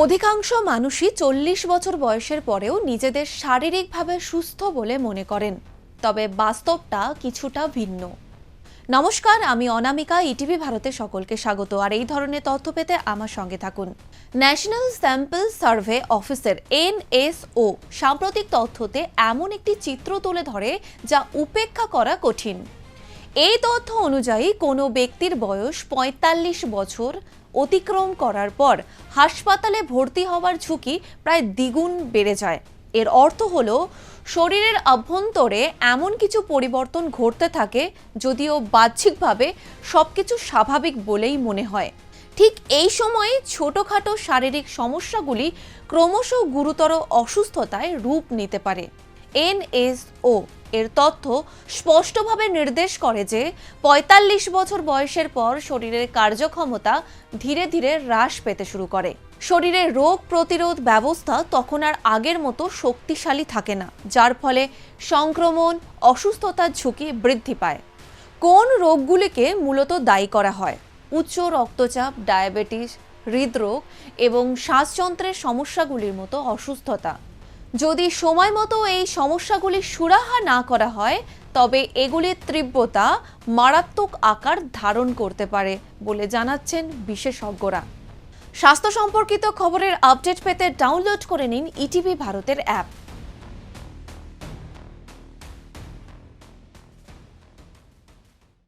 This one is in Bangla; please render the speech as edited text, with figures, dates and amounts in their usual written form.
অধিকাংশ মানুষই ৪০ বছর বয়সের পরেও নিজেদের শারীরিকভাবে সুস্থ বলে মনে করেন, তবে বাস্তবটা কিছুটা ভিন্ন। নমস্কার, আমি অনামিকা। ইটিভি ভারতে সকলকে স্বাগত। আর এই ধরনের তথ্য পেতে আমার সঙ্গে থাকুন। ন্যাশনাল স্যাম্পল সার্ভে অফিসের NSO সাম্প্রতিক তথ্যতে এমন একটি চিত্র তুলে ধরে যা উপেক্ষা করা কঠিন। এই তথ্য অনুযায়ী কোনো ব্যক্তির বয়স ৪৫ বছর অতিক্রম করার পর হাসপাতালে ভর্তি হওয়ার ঝুঁকি প্রায় দ্বিগুণ বেড়ে যায়। এর অর্থ হলো শরীরের অভ্যন্তরে এমন কিছু পরিবর্তন ঘটতে থাকে, যদিও বাহ্যিকভাবে সবকিছু স্বাভাবিক বলেই মনে হয়। ঠিক এই সময়ে ছোটখাটো শারীরিক সমস্যাগুলি ক্রমশ গুরুতর অসুস্থতায় রূপ নিতে পারে। NSO এর তথ্য স্পষ্টভাবে নির্দেশ করে যে ৪৫ বছর বয়সের পর শরীরের কার্যক্ষমতা ধীরে ধীরে হ্রাস পেতে শুরু করে। শরীরের রোগ প্রতিরোধ ব্যবস্থা তখন আর আগের মতো শক্তিশালী থাকে না, যার ফলে সংক্রমণ, অসুস্থতার ঝুঁকি বৃদ্ধি পায়। কোন রোগগুলিকে মূলত দায়ী করা হয়? উচ্চ রক্তচাপ, ডায়াবেটিস, হৃদরোগ এবং শ্বাসযন্ত্রের সমস্যাগুলির মতো অসুস্থতা। যদি সময় মতো এই সমস্যাগুলি সুরাহা না করা হয়, তবে এগুলির তীব্রতা মারাত্মক আকার ধারণ করতে পারে বলে জানাচ্ছেন বিশেষজ্ঞরা। স্বাস্থ্য সম্পর্কিত খবরের আপডেট পেতে ডাউনলোড করে নিন ইটিভি ভারতের অ্যাপ।